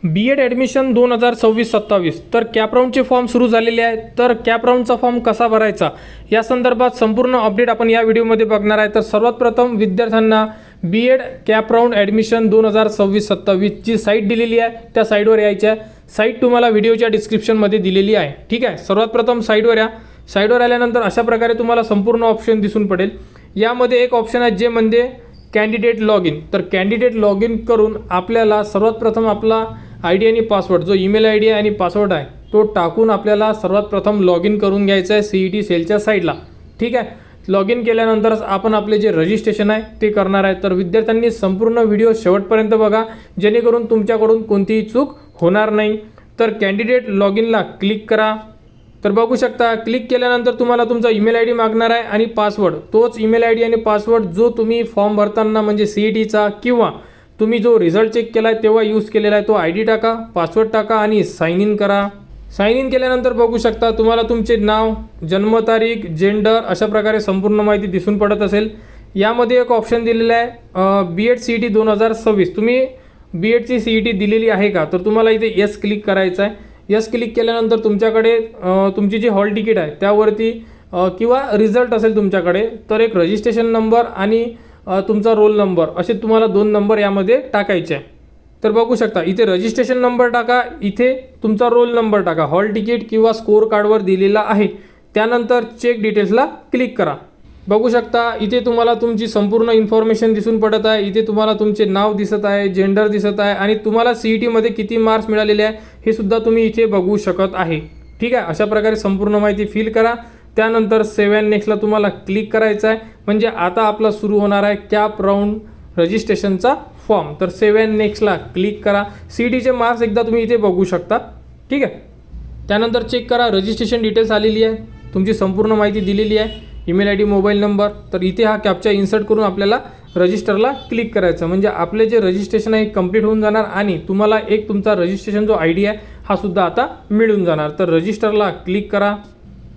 B.एड admission 2026-27 तर cap राऊंडचे form सुरू झालेले आहेत. तर कॅप राऊंडचा फॉर्म कसा भरायचा या संदर्भात संपूर्ण अपडेट आपण या व्हिडिओमध्ये बघणार आहे. तर सर्वात प्रथम विद्यार्थ्यांना B.एड कॅप राऊंड ॲडमिशन 2026-27 ची साईट दिलेली आहे, त्या साईटवर यायची आहे. साईट तुम्हाला व्हिडिओच्या डिस्क्रिप्शनमध्ये दिलेली आहे. ठीक आहे, सर्वात प्रथम साईटवर या. साईटवर आल्यानंतर अशा प्रकारे तुम्हाला संपूर्ण ऑप्शन दिसून पडेल. यामध्ये एक ऑप्शन आहे जे म्हणजे कॅन्डिडेट लॉग इन. तर कॅन्डिडेट लॉग इन करून आपल्याला सर्वात प्रथम आपला आय डी आणि पासवर्ड, जो ईमेल आय डी आणि पासवर्ड आहे तो टाकून आपल्याला सर्वात प्रथम लॉग इन करून घ्यायचं आहे CET सेलच्या साईडला. ठीक आहे, लॉग इन केल्यानंतरच आपण आपले जे रजिस्ट्रेशन आहे ते करणार आहे. तर विद्यार्थ्यांनी संपूर्ण व्हिडिओ शेवटपर्यंत बघा, जेणेकरून तुमच्याकडून कोणतीही चूक होणार नाही. तर कॅन्डिडेट लॉग इनला क्लिक करा. तर बघू शकता, क्लिक केल्यानंतर तुम्हाला तुमचा ईमेल आय डी मागणार आहे आणि पासवर्ड. तोच ईमेल आय डी आणि पासवर्ड जो तुम्ही फॉर्म भरताना म्हणजे CETचा किंवा तुम्ही जो रिझल्ट चेक केला आहे तेव्हा यूज केलेला आहे तो आय डी टाका, पासवर्ड टाका आणि साइन इन करा. साइन इन केल्यानंतर बघू शकता तुम्हाला तुमचे नाव, जन्मतारीख, जेंडर अशा प्रकारे संपूर्ण माहिती दिसून पडत असेल. यामध्ये एक ऑप्शन दिलेला आहे B.एड CET 2026. तुम्ही B.एडची CET दिलेली आहे का, तर तुम्हाला इथे यस क्लिक करायचं आहे. यस क्लिक केल्यानंतर तुमच्याकडे तुमची जी हॉल तिकीट आहे त्यावरती किंवा रिझल्ट असेल तुमच्याकडे, तर एक रजिस्ट्रेशन नंबर आणि तुमचा रोल नंबर असे तुम्हाला 2 नंबर यामध्ये टाकायचे आहे. तर बघू शकता इथे रजिस्ट्रेशन नंबर टाका, इथे तुमचा रोल नंबर टाका, हॉल तिकीट किंवा स्कोर कार्डवर दिलेला आहे. त्यानंतर चेक डिटेल्सला क्लिक करा. बघू शकता इथे तुम्हाला तुमची संपूर्ण इन्फॉर्मेशन दिसून पडत आहे. इथे तुम्हाला तुमचे नाव दिसत आहे, जेंडर दिसत आहे आणि तुम्हाला CETमध्ये किती मार्क्स मिळालेले आहे हे सुद्धा तुम्ही इथे बघू शकत आहे. ठीक आहे, अशा प्रकारे संपूर्ण माहिती फिल करा. त्यानंतर सेव्ह अँड नेक्स्टला तुम्हाला क्लिक करायचं आहे. म्हणजे आता आपला सुरू होणार आहे कॅप राऊंड रजिस्ट्रेशनचा फॉर्म. तर सेव्ह अँड नेक्स्टला क्लिक करा. CETचे मार्क्स एकदा तुम्ही इथे बघू शकता. ठीक आहे, त्यानंतर चेक करा, रजिस्ट्रेशन डिटेल्स आलेली आहे, तुमची संपूर्ण माहिती दिलेली आहे, email I D, mobile number. तर इथे हा कॅप्चा इन्सर्ट करून आपल्याला रजिस्टरला क्लिक करायचं. म्हणजे आपले जे रजिस्ट्रेशन आहे कंप्लीट होऊन जाणार आणि तुम्हाला एक तुमचा रजिस्ट्रेशन जो आय डी आहे हा सुद्धा आता मिळून जाणार. तर रजिस्टरला क्लिक करा.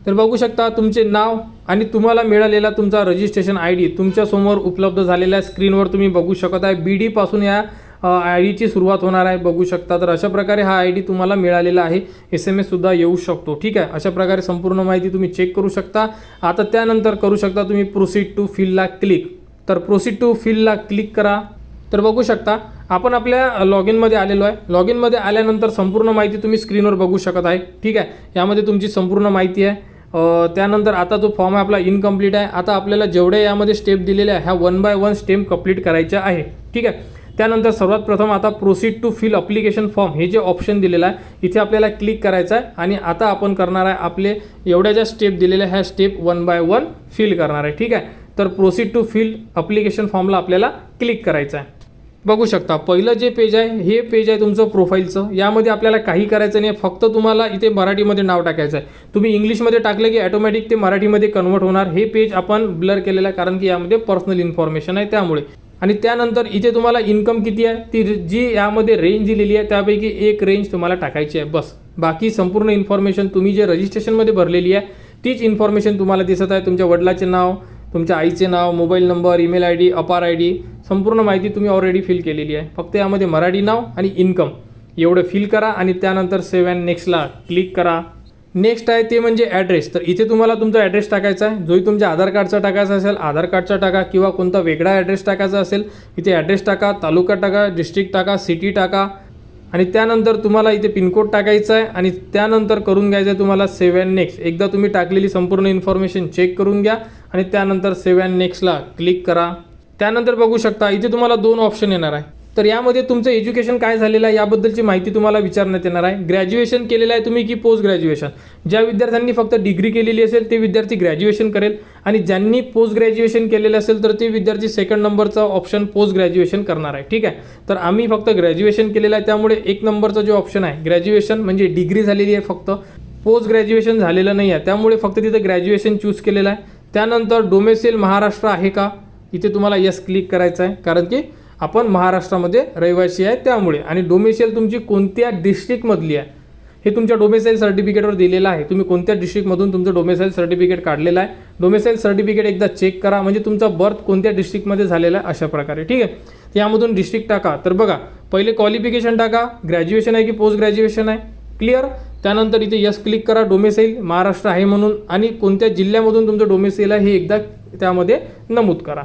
तर बघू शकता तुमचे नाव आणि तुम्हाला मिळालेला तुमचा रजिस्ट्रेशन आय डी तुमच्यासमोर उपलब्ध झालेल्या स्क्रीनवर तुम्ही बघू शकत आहे. BD पासून या आय डीची सुरुवात होणार आहे, बघू शकता. तर अशा प्रकारे हा आय डी तुम्हाला मिळालेला आहे. SMS सुद्धा येऊ शकतो. ठीक आहे, अशा प्रकारे संपूर्ण माहिती तुम्ही चेक करू शकता. आता त्यानंतर करू शकता तुम्ही प्रोसीड टू फिलला क्लिक. तर प्रोसीड टू फिलला क्लिक करा. तर बघू शकता आपण आपल्या लॉग इनमध्ये आलेलो आहे. लॉग इनमध्ये आल्यानंतर संपूर्ण माहिती तुम्ही स्क्रीनवर बघू शकत आहे. ठीक आहे, यामध्ये तुमची संपूर्ण माहिती आहे. त्यानंतर आता जो फॉर्म आहे आपला इनकम्प्लीट आहे. आता आपल्याला जेवढे यामध्ये स्टेप दिलेले आहे ह्या 1 बाय 1 स्टेप कंप्लीट करायच्या आहे. ठीक आहे, त्यानंतर सर्वात प्रथम आता proceed to fill application form हे जे ऑप्शन दिलेलं आहे इथे आपल्याला क्लिक करायचं आहे. आणि आता आपण करणार आहे आपले एवढ्या ज्या स्टेप दिलेल्या ह्या स्टेप 1 बाय 1 फिल करणार आहे. ठीक आहे, तर प्रोसीड टू फिल अप्लिकेशन फॉर्मला आपल्याला क्लिक करायचं आहे. बघू शकता पहिलं जे पेज आहे हे पेज आहे तुमचं प्रोफाईलचं. यामध्ये आपल्याला काही करायचं नाही, फक्त तुम्हाला इथे मराठीमध्ये नाव टाकायचं आहे. तुम्ही इंग्लिशमध्ये टाकलं की ॲटोमॅटिक ते मराठीमध्ये कन्वर्ट होणार. हे पेज आपण ब्लर केलेलं आहे कारण की यामध्ये पर्सनल इन्फॉर्मेशन आहे त्यामुळे. आणि त्यानंतर इथे तुम्हाला इन्कम किती आहे ती जी यामध्ये रेंज दिलेली आहे त्यापैकी एक रेंज तुम्हाला टाकायची आहे बस. बाकी संपूर्ण इन्फॉर्मेशन तुम्ही जे रजिस्ट्रेशनमध्ये भरलेली आहे तीच इन्फॉर्मेशन तुम्हाला दिसत आहे. तुमच्या वडिलाचे नाव, तुमच्या आईचे नाव, mobile number, email I D, APAAR I D, संपूर्ण माहिती तुम्ही ऑलरेडी फिल केलेली आहे. फक्त यामध्ये मराठी नाव आणि इन्कम एवढं फिल करा आणि त्यानंतर सेव्ह अँड नेक्स्टला क्लिक करा. नेक्स्ट आहे ते म्हणजे ॲड्रेस. तर इथे तुम्हाला तुमचा ॲड्रेस टाकायचा आहे. जोही तुमच्या आधार कार्डचा टाकायचा असेल आधार कार्डचा टाका किंवा कोणता वेगळा ॲड्रेस टाकायचा असेल इथे ॲड्रेस टाका, तालुका टाका, डिस्ट्रिक्ट टाका, सिटी टाका आणि त्यानंतर तुम्हाला इथे पिनकोड टाकायचा आहे. आणि त्यानंतर करून घ्यायचं आहे तुम्हाला सेव्ह अँड नेक्स्ट. एकदा तुम्ही टाकलेली संपूर्ण इन्फॉर्मेशन चेक करून घ्या आणि त्यानंतर सेव्ह अँड नेक्स्टला क्लिक करा. त्यानंतर बघू शकता इथे तुम्हाला 2 ऑप्शन येणार आहे. तर यामध्ये तुमचं एज्युकेशन काय झालेलं आहे याबद्दलची माहिती तुम्हाला विचारण्यात येणार आहे. ग्रॅज्युएशन केलेलं आहे तुम्ही की पोस्ट ग्रॅज्युएशन. ज्या विद्यार्थ्यांनी फक्त डिग्री केलेली असेल ते विद्यार्थी ग्रॅज्युएशन करेल आणि ज्यांनी पोस्ट ग्रॅज्युएशन केलेलं असेल तर ते विद्यार्थी 2nd नंबरचा ऑप्शन पोस्ट ग्रॅज्युएशन करणार आहे. ठीक आहे, तर आम्ही फक्त ग्रॅज्युएशन केलेलं आहे त्यामुळे 1 नंबरचा जो ऑप्शन आहे ग्रॅज्युएशन म्हणजे डिग्री झालेली आहे फक्त, पोस्ट ग्रॅज्युएशन झालेलं नाही आहे त्यामुळे फक्त तिथे ग्रॅज्युएशन चूज केलेलं आहे. त्यानंतर डोमेसिल महाराष्ट्र आहे का इथे तुम्हाला यस क्लिक करायचं आहे कारण की आपण महाराष्ट्रामध्ये रहिवासी आहे त्यामुळे. आणि डोमेसिल तुमची कोणत्या डिस्ट्रिक्टमधली आहे हे तुमच्या डोमेसाईल सर्टिफिकेटवर दिलेलं आहे. तुम्ही कोणत्या डिस्ट्रिक्टमधून तुमचं डोमेसाईल सर्टिफिकेट काढलेलं आहे. डोमेसाईल सर्टिफिकेट एकदा चेक करा म्हणजे तुमचा बर्थ कोणत्या डिस्ट्रिक्टमध्ये झालेला आहे अशा प्रकारे. ठीक आहे, यामधून डिस्ट्रिक्ट टाका. तर बघा पहिले क्वालिफिकेशन टाका, ग्रॅज्युएशन आहे की पोस्ट ग्रॅज्युएशन आहे, क्लिअर. त्यानंतर इथे यस क्लिक करा, डोमेसाईल महाराष्ट्र आहे म्हणून, आणि कोणत्या जिल्ह्यामधून तुमचं डोमेसाईल आहे हे एकदा त्यामध्ये नमूद करा,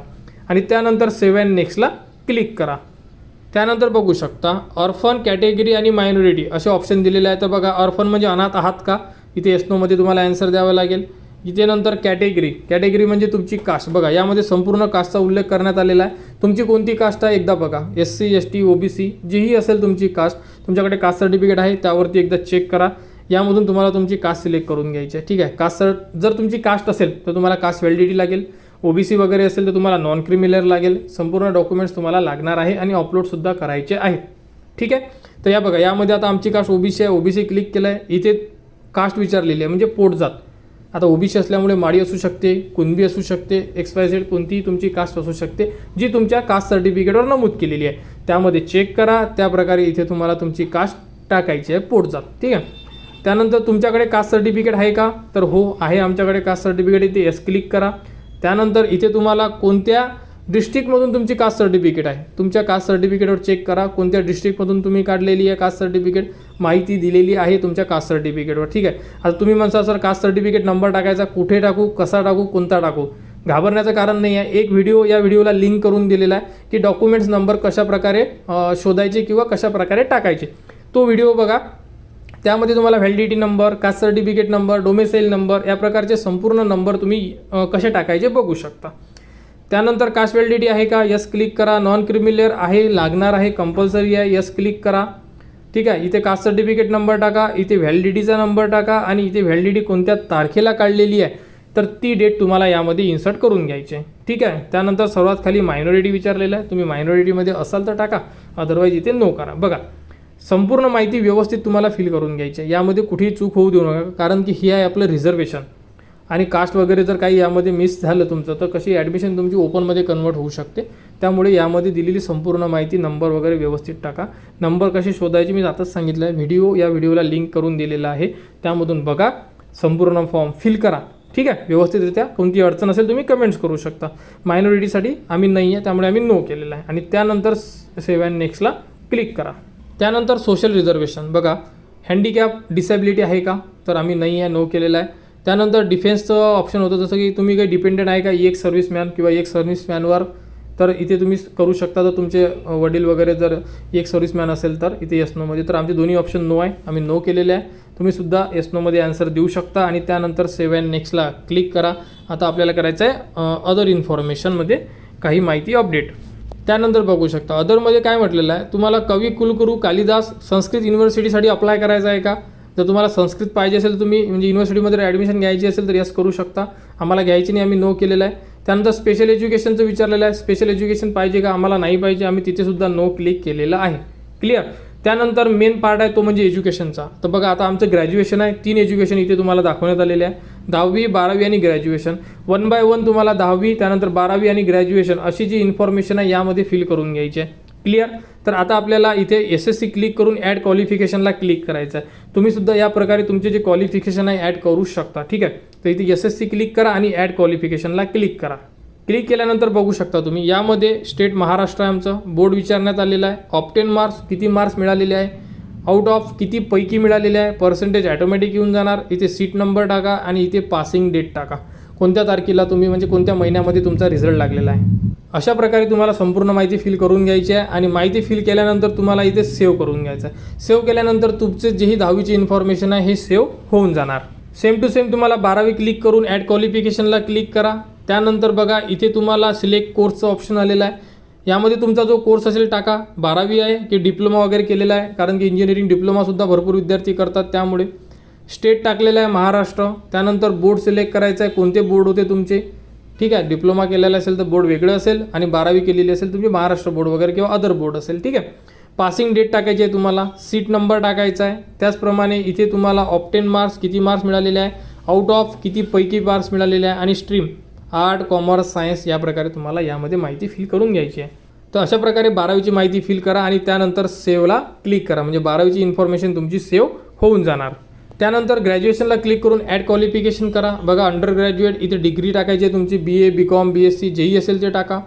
आणि त्यानंतर सेव्ह अँड नेक्स्टला क्लिक करा. त्यानंतर बघू शकता ऑर्फन, कॅटेगरी आणि मायनॉरिटी असे ऑप्शन दिलेले आहेत. तर बघा, ऑर्फन म्हणजे अनाथ आहात का, इथे येस नोमध्ये तुम्हाला आन्सर द्यावा लागेल. इथे नंतर कॅटेगरी म्हणजे तुमची कास्ट. बघा, यामध्ये संपूर्ण कास्टचा उल्लेख करण्यात आलेला आहे. तुमची कोणती कास्ट आहे एकदा बघा, SC ST OBC जीही असेल तुमची कास्ट, तुमच्याकडे कास्ट सर्टिफिकेट आहे त्यावरती एकदा चेक करा. यामधून तुम्हाला तुमची कास्ट सिलेक्ट करून घ्यायची आहे, ठीक आहे. कास्ट जर तुमची कास्ट असेल तर तुम्हाला कास्ट व्हॅलिडिटी लागेल, OBC वगैरे असेल तर तुम्हाला नॉन क्रिमिनल लागेल. संपूर्ण डॉक्युमेंट्स तुम्हाला लागणार आहे आणि अपलोडसुद्धा करायचे आहेत, ठीक आहे. तर या बघा, यामध्ये आता आमची कास्ट OBC आहे, OBC क्लिक केलं आहे. इथे कास्ट विचारलेली आहे म्हणजे पोटजात. आता OBC असल्यामुळे माडी असू शकते, कुणबी असू शकते, XYZ कोणतीही तुमची कास्ट असू शकते जी तुमच्या कास्ट सर्टिफिकेटवर नमूद केलेली आहे. त्यामध्ये चेक करा, त्याप्रकारे इथे तुम्हाला तुमची कास्ट टाकायची आहे, पोटजात, ठीक आहे. त्यानंतर तुमच्याकडे कास्ट सर्टिफिकेट आहे का, तर हो आहे आमच्याकडे कास्ट सर्टिफिकेट. इथे यस क्लिक करा. त्यानंतर इथे तुम्हाला कोणत्या डिस्ट्रिक्टमधून तुमची कास्ट सर्टिफिकेट आहे, तुमच्या कास्ट सर्टिफिकेटवर चेक करा कोणत्या डिस्ट्रिक्टमधून तुम्ही काढलेली आहे कास्ट सर्टिफिकेट, माहिती दिलेली आहे तुमच्या कास्ट सर्टिफिकेटवर, ठीक आहे. आता तुम्ही म्हणता सर कास्ट सर्टिफिकेट नंबर टाकायचा, कुठे टाकू, कसा टाकू, कोणता टाकू, घाबरण्याचं कारण नाही आहे. एक व्हिडिओ या व्हिडिओला लिंक करून दिलेला आहे की डॉक्युमेंट्स नंबर कशाप्रकारे शोधायचे किंवा कशाप्रकारे टाकायचे, तो व्हिडिओ बघा. त्यामध्ये तुम्हाला validity number, caste certificate number, domicile number या प्रकारचे संपूर्ण नंबर तुम्ही कसे टाकायचे बघू शकता. त्यानंतर कास्ट व्हॅलिडिटी आहे का, यस क्लिक करा. नॉन क्रिमिनल आहे, लागणार आहे, कंपल्सरी आहे, यस क्लिक करा, ठीक आहे. इथे कास्ट सर्टिफिकेट नंबर टाका, इथे व्हॅलिडिटीचा नंबर टाका, आणि इथे व्हॅलिडिटी कोणत्या तारखेला काढलेली आहे तर ती डेट तुम्हाला यामध्ये इन्सर्ट करून घ्यायची आहे, ठीक आहे. त्यानंतर सर्वात खाली मायनॉरिटी विचारलेलं आहे, तुम्ही मायनॉरिटीमध्ये असाल तर टाका, अदरवाईज इथे नो करा. बघा, संपूर्ण माहिती व्यवस्थित तुम्हाला फिल करून घ्यायची आहे, यामध्ये कुठेही चूक होऊ देऊ नका, कारण की हे आहे आपलं रिझर्वेशन. आणि कास्ट वगैरे जर काही यामध्ये मिस झालं तुमचं तर कशी ॲडमिशन तुमची ओपनमध्ये कन्वर्ट होऊ शकते. त्यामुळे यामध्ये दिलेली संपूर्ण माहिती, नंबर वगैरे व्यवस्थित टाका. नंबर कसे शोधायचे मी आताच सांगितलं आहे, या व्हिडिओला लिंक करून दिलेला आहे, त्यामधून बघा, संपूर्ण फॉर्म फिल करा, ठीक आहे, व्यवस्थितरित्या. कोणती अडचण असेल तुम्ही कमेंट्स करू शकता. मायनॉरिटीसाठी आम्ही नाही आहे त्यामुळे आम्ही नो केलेलं आहे. आणि त्यानंतर सेव्ह अँड नेक्स्टला क्लिक करा. त्यानंतर सोशल रिझर्वेशन बघा, हँडिकॅप, डिसेबिलिटी आहे का, तर आम्ही नाही आहे, नो केलेलं आहे. त्यानंतर डिफेन्सचं ऑप्शन होतं, जसं की तुम्ही काही डिपेंडेंट आहे का, एक सर्व्हिसमॅन किंवा एक सर्व्हिसमॅनवर, तर इथे तुम्ही करू शकता. तर तुमचे वडील वगैरे जर एक सर्व्हिसमॅन असेल तर इथे येस नोमध्ये, तर आमचे दोन्ही ऑप्शन नो आहे, आम्ही नो केलेले आहे. तुम्ही सुद्धा येस नोमध्ये आन्सर देऊ शकता. आणि त्यानंतर सेव्ह अँड नेक्स्टला क्लिक करा. आता आपल्याला करायचं आहे अदर इन्फॉर्मेशनमध्ये काही माहिती अपडेट. त्यानंतर बघू शकता अदरमध्ये काय म्हटलेलं आहे, तुम्हाला कवी कुलगुरू कालिदास संस्कृत युनिव्हर्सिटीसाठी अप्लाय करायचं आहे का. जर तुम्हाला संस्कृत पाहिजे असेल, तुम्ही म्हणजे युनिव्हर्सिटीमध्ये ॲडमिशन घ्यायची असेल तर यस करू शकता. आम्हाला घ्यायची नाही, आम्ही नो केलेलं आहे. त्यानंतर स्पेशल एज्युकेशनचं विचारलेलं आहे, स्पेशल एज्युकेशन पाहिजे का, आम्हाला नाही पाहिजे, आम्ही तिथेसुद्धा नो क्लिक केलेलं आहे, क्लिअर. त्यानंतर मेन पार्ट आहे तो म्हणजे एज्युकेशनचा. तर बघा, आता आमचं ग्रॅज्युएशन आहे, 3 एज्युकेशन इथे तुम्हाला दाखवण्यात आलेले आहे, 10वी 12वी आणि ग्रॅज्युएशन. 1 बाय 1 तुम्हाला 10वी, त्यानंतर 12वी आणि ग्रॅज्युएशन अशी जी इन्फॉर्मेशन आहे यामध्ये फिल करून घ्यायची आहे, क्लिअर. तर आता आपल्याला इथे SSC क्लिक करून ॲड क्वालिफिकेशनला क्लिक करायचं आहे. तुम्ही सुद्धा या प्रकारे तुमचे जे क्वालिफिकेशन आहे ॲड करू शकता, ठीक आहे. तर इथे SSC क्लिक करा आणि ॲड क्वालिफिकेशनला क्लिक करा. क्लिक केल्यानंतर बघू शकता तुम्ही यामध्ये स्टेट महाराष्ट्र आहे आमचं, बोर्ड विचारण्यात आलेला आहे, ऑप्टेन मार्क्स किती मार्क्स मिळालेले आहे, आउट ऑफ किती पैकी मिळालेले आहे, पर्सेंटेज ॲटोमॅटिक येऊन जाणार. इथे सीट नंबर टाका आणि इथे पासिंग डेट टाका, कोणत्या तारखेला तुम्ही म्हणजे कोणत्या महिन्यामध्ये तुमचा रिझल्ट लागलेला आहे. अशा प्रकारे तुम्हाला संपूर्ण माहिती फिल करून घ्यायची आहे. आणि माहिती फिल केल्यानंतर तुम्हाला इथे सेव्ह करून घ्यायचं आहे. सेव्ह केल्यानंतर तुमचे जेही 10वीची इन्फॉर्मेशन आहे हे सेव्ह होऊन जाणार. सेम टू सेम तुम्हाला 12वी क्लिक करून ॲड क्वालिफिकेशनला क्लिक करा. त्यानंतर बघा, इथे तुम्हाला सिलेक्ट कोर्सचं ऑप्शन आलेलं आहे. यामध्ये तुमचा जो कोर्स असेल टाका, 12वी आहे की डिप्लोमा वगैरे केलेला आहे, कारण की इंजिनिअरिंग डिप्लोमासुद्धा भरपूर विद्यार्थी करतात, त्यामुळे स्टेट टाकलेलं आहे महाराष्ट्र. त्यानंतर बोर्ड सिलेक्ट करायचं आहे, कोणते बोर्ड होते तुमचे, ठीक आहे. डिप्लोमा केलेला असेल तर बोर्ड वेगळं असेल, आणि 12वी केलेली असेल तुमची महाराष्ट्र बोर्ड वगैरे किंवा अदर बोर्ड असेल, ठीक आहे. पासिंग डेट टाकायची आहे तुम्हाला, सीट नंबर टाकायचा आहे. त्याचप्रमाणे इथे तुम्हाला ऑप्टेन मार्क्स किती मार्क्स मिळालेले आहे, आउट ऑफ किती पैकी मार्क्स मिळालेले आहे, आणि स्ट्रीम आर्ट, कॉमर्स, सायन्स या प्रकारे तुम्हाला यामध्ये माहिती फिल करून घ्यायची आहे. तर अशा प्रकारे 12वीची माहिती फिल करा आणि त्यानंतर सेव्हला क्लिक करा, म्हणजे 12वीची इन्फॉर्मेशन तुमची सेव्ह होऊन जाणार. त्यानंतर ग्रॅज्युएशनला क्लिक करून ॲड क्वालिफिकेशन करा. बघा, अंडर ग्रॅज्युएट इथे डिग्री टाकायची आहे तुमची, BA, BCom, BSc जेही असेल ते टाका.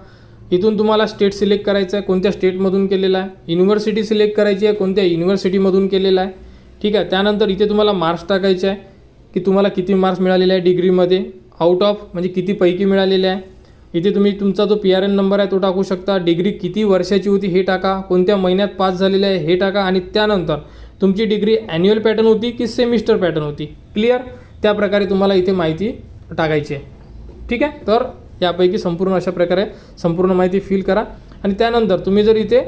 इथून तुम्हाला स्टेट सिलेक्ट करायचं आहे, कोणत्या स्टेटमधून केलेला आहे. युनिव्हर्सिटी सिलेक्ट करायची आहे, कोणत्या युनिव्हर्सिटीमधून केलेला आहे. ठीक आहे. त्यानंतर इथे तुम्हाला मार्क्स टाकायचे आहे की तुम्हाला किती मार्क्स मिळालेले आहे डिग्रीमध्ये, आउट ऑफ म्हणजे किती पैकी मिळालेले आहे. इथे तुम्ही तुमचा जो PRN नंबर आहे तो टाकू शकता. डिग्री किती वर्षाची होती हे टाका, कोणत्या महिन्यात पास झालेले आहे हे टाका आणि त्यानंतर तुमची डिग्री ॲन्युअल पॅटर्न होती की सेमिस्टर पॅटर्न होती. क्लिअर. त्याप्रकारे तुम्हाला इथे माहिती टाकायची आहे. ठीक आहे. तर यापैकी संपूर्ण अशा प्रकारे संपूर्ण माहिती फिल करा आणि त्यानंतर तुम्ही जर इथे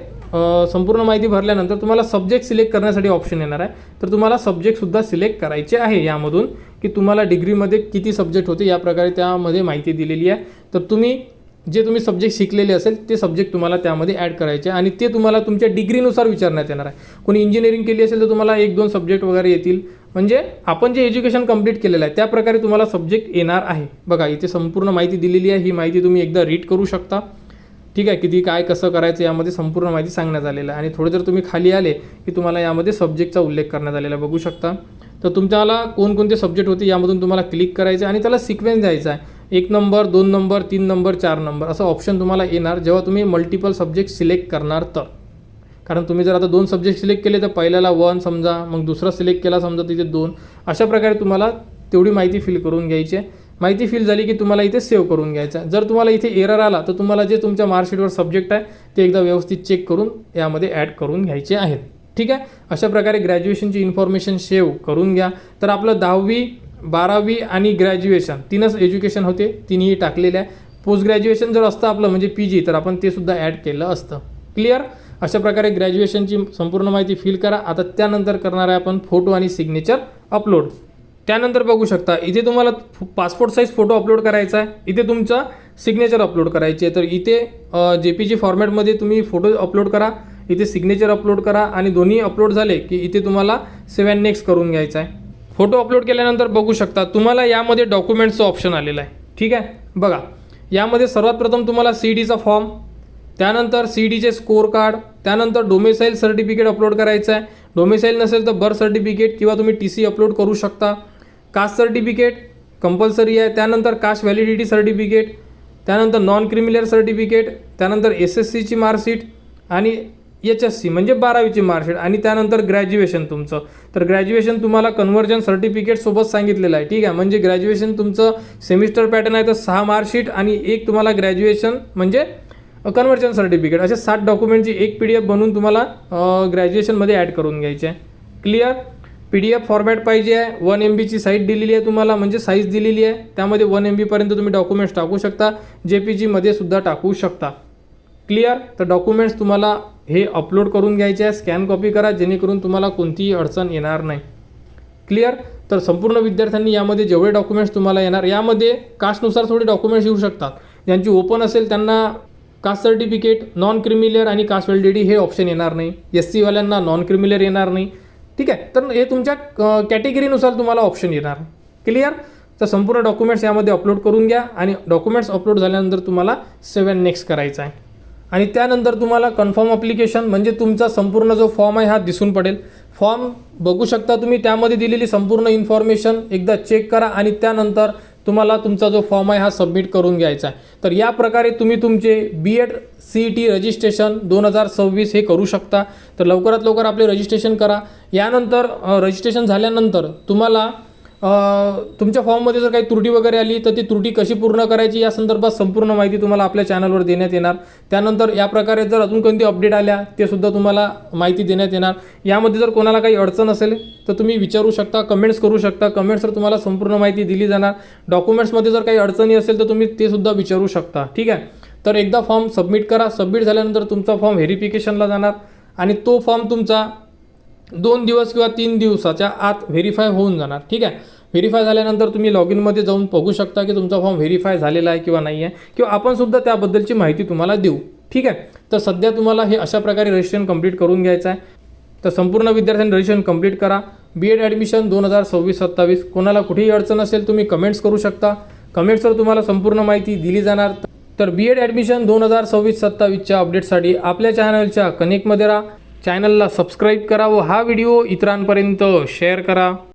संपूर्ण माहिती भरल्यानंतर तुम्हाला सब्जेक्ट सिलेक्ट करण्यासाठी ऑप्शन येणार आहे. तर तुम्हाला सब्जेक्टसुद्धा सिलेक्ट करायचे आहे यामधून की तुम्हाला डिग्रीमध्ये किती सब्जेक्ट होते, या प्रकारे त्यामध्ये माहिती दिलेली आहे. तर तुम्ही सब्जेक्ट शिकलेले असेल ते सब्जेक्ट तुम्हाला त्यामध्ये ॲड करायचे आणि ते तुम्हाला तुमच्या डिग्रीनुसार विचारण्यात येणार आहे. कोणी इंजिनिअरिंग केली असेल तर तुम्हाला 1-2 सब्जेक्ट वगैरे येतील. म्हणजे आपण जे एज्युकेशन कंप्लीट केलेलं आहे त्याप्रकारे तुम्हाला सब्जेक्ट येणार आहे. बघा इथे संपूर्ण माहिती दिलेली आहे. ही माहिती तुम्ही एकदा रीड करू शकता. ठीक आहे. किती काय कसं करायचं यामध्ये संपूर्ण माहिती सांगण्यात आलेलं आहे. आणि थोडे जर तुम्ही खाली आले की तुम्हाला यामध्ये सब्जेक्टचा उल्लेख करण्यात आलेला आहे, बघू शकता. तर तुमच्याला कोणकोणते सब्जेक्ट होते यामधून तुम्हाला क्लिक करायचं आणि त्याला सिक्वेन्स द्यायचा आहे. 1 नंबर, 2 नंबर, 3 नंबर, 4 नंबर असं ऑप्शन तुम्हाला येणार जेव्हा तुम्ही मल्टिपल सब्जेक्ट सिलेक्ट करणार तर. कारण तुम्ही जर आता 2 सब्जेक्ट सिलेक्ट केले तर पहिल्याला 1 समजा, मग दुसरा सिलेक्ट केला समजा तिथे 2, अशा प्रकारे तुम्हाला तेवढी माहिती फिल करून घ्यायची आहे. माहिती फिल झाली की तुम्हाला इथे सेव्ह करून घ्यायचं आहे. जर तुम्हाला इथे एरर आला तर तुम्हाला जे तुमच्या मार्कशीटवर सब्जेक्ट आहे ते एकदा व्यवस्थित चेक करून यामध्ये ॲड करून घ्यायचे आहेत. ठीक आहे. अशा प्रकारे ग्रॅज्युएशनची इन्फॉर्मेशन सेव्ह करून घ्या. तर आपलं 10वी 12वी आणि ग्रॅज्युएशन 3च एज्युकेशन होते, तिन्ही टाकलेले आहे. पोस्ट ग्रॅज्युएशन जर असतं आपलं म्हणजे PG तर आपण ते सुद्धा ॲड केलं असतं. क्लिअर. अशा प्रकारे ग्रॅज्युएशनची संपूर्ण माहिती फिल करा. आता त्यानंतर करणार आहे आपण फोटो आणि सिग्नेचर अपलोड. त्यानंतर बघू शकता इथे तुम्हाला पासपोर्ट साईज फोटो अपलोड करायचा आहे. इथे तुमचा सिग्नेचर अपलोड करायची आहे. तर इथे JPG फॉर्मॅटमध्ये तुम्ही फोटो अपलोड करा, इथे सिग्नेचर अपलोड करा आणि दोन्ही अपलोड झाले की इथे तुम्हाला सेव्ह अँड नेक्स्ट करून घ्यायचा आहे. फोटो अपलोड केल्यानंतर बघू शकता तुम्हाला यामध्ये डॉक्युमेंट्सचं ऑप्शन आलेलं आहे. ठीक आहे. बघा यामध्ये सर्वात प्रथम तुम्हाला CEDचा फॉर्म, त्यानंतर CEDचे स्कोर कार्ड, त्यानंतर डोमेसाईल सर्टिफिकेट अपलोड करायचं आहे. डोमेसाईल नसेल तर बर्थ सर्टिफिकेट किंवा तुम्ही TC अपलोड करू शकता. कास्ट सर्टिफिकेट कंपल्सरी आहे. त्यानंतर कास्ट व्हॅलिडिटी सर्टिफिकेट, त्यानंतर नॉन क्रिमिनल सर्टिफिकेट, त्यानंतर SSCची मार्कशीट आणि HSC म्हणजे 12वीची मार्कशीट आणि त्यानंतर ग्रॅज्युएशन तुमचं. तर ग्रॅज्युएशन तुम्हाला कन्व्हर्जन सर्टिफिकेट सोबत सांगितलेलं आहे. ठीक आहे. म्हणजे ग्रॅज्युएशन तुमचं सेमिस्टर पॅटर्न आहे तर 6 मार्कशीट आणि एक तुम्हाला ग्रॅज्युएशन म्हणजे कन्व्हर्जन सर्टिफिकेट, असे 7 डॉक्युमेंटची एक PDF बनवून तुम्हाला ग्रॅज्युएशनमध्ये ॲड करून घ्यायचे आहे. क्लिअर. PDF फॉर्मॅट पाहिजे आहे. 1 MBची साईज दिलेली आहे तुम्हाला, म्हणजे साईज दिलेली आहे. त्यामध्ये 1 MBपर्यंत तुम्ही डॉक्युमेंट्स टाकू शकता. JPGमध्ये सुद्धा टाकू शकता. क्लिअर. तर डॉक्युमेंट्स तुम्हाला हे अपलोड करून घ्यायचे आहे. स्कॅन कॉपी करा जेणेकरून तुम्हाला कोणतीही अडचण येणार नाही. क्लिअर. तर संपूर्ण विद्यार्थ्यांनी यामध्ये जेवढे डॉक्युमेंट्स तुम्हाला येणार, यामध्ये कास्टनुसार थोडे डॉक्युमेंट्स येऊ शकतात. ज्यांची ओपन असेल त्यांना कास्ट सर्टिफिकेट, नॉन क्रिमिलियर आणि कास्ट व्हॅलिडिटी हे ऑप्शन येणार नाही. SC वाल्यांना नॉन क्रिमिलियर येणार नाही. ठीक आहे. तर हे तुमच्या कॅटेगरीनुसार तुम्हाला ऑप्शन येणार. क्लिअर. तर संपूर्ण डॉक्युमेंट्स यामध्ये अपलोड करून घ्या आणि डॉक्युमेंट्स अपलोड झाल्यानंतर तुम्हाला सेव्ह अँड नेक्स्ट करायचा आहे. आणि त्यानंतर तुम्हाला कन्फर्म ॲप्लिकेशन म्हणजे तुमचा संपूर्ण जो फॉर्म आहे हा दिसून पडेल. फॉर्म बघू शकता तुम्ही, त्यामध्ये दिलेली संपूर्ण इन्फॉर्मेशन एकदा चेक करा आणि त्यानंतर तुम्हाला तुमचा जो फॉर्म आहे हा सबमिट करून घ्यायचा आहे. तर या प्रकारे तुम्ही तुमचे B.Ed CET रजिस्ट्रेशन 2026 हे करू शकता. तर लवकरात लवकर आपले रजिस्ट्रेशन करा. यानंतर रजिस्ट्रेशन झाल्यानंतर तुम्हाला तुमच्या फॉर्ममध्ये जर काही त्रुटी वगैरे आली तर ती त्रुटी कशी पूर्ण करायची या संदर्भात संपूर्ण माहिती तुम्हाला आपल्या चॅनलवर देण्यात येणार. त्यानंतर या प्रकारे जर अजून कोणती अपडेट आल्या ते सुद्धा तुम्हाला माहिती देण्यात येणार. यामध्ये जर कोणाला काही अडचण असेल तर तुम्ही विचारू शकता, कमेंट्स करू शकता. कमेंट्सवर तुम्हाला संपूर्ण माहिती दिली जाणार. डॉक्युमेंट्समध्ये जर काही अडचणी असेल तर तुम्ही ते सुद्धा विचारू शकता. ठीक आहे. तर एकदा फॉर्म सबमिट करा. सबमिट झाल्यानंतर तुमचा फॉर्म व्हेरिफिकेशनला जाणार आणि तो फॉर्म तुमचा 2 दिवस किंवा 3 दिवसाच्या आत व्हेरीफाय होऊन जाणार. ठीक आहे. व्हेरीफाय झाल्यानंतर तुम्ही लॉग इनमध्ये जाऊन बघू शकता की तुमचा फॉर्म व्हेरीफाय झालेला आहे किंवा नाही आहे, किंवा आपण सुद्धा त्याबद्दलची माहिती तुम्हाला देऊ. ठीक आहे. तर सध्या तुम्हाला हे अशा प्रकारे रजिस्ट्रेशन कंप्लीट करून घ्यायचं आहे. तर संपूर्ण विद्यार्थ्यांनी रजिस्ट्रेशन कंप्लीट करा. B.Ed admission 2026-27. कोणाला कुठेही अडचण असेल तुम्ही कमेंट्स करू शकता. कमेंट्सवर तुम्हाला संपूर्ण माहिती दिली जाणार. तर B.Ed ॲडमिशन 2026-27च्या अपडेटसाठी आपल्या चॅनलच्या कनेक्टमध्ये राहा. चॅनलला सबस्क्राईब करा व हा व्हिडिओ इतरांपर्यंत शेअर करा.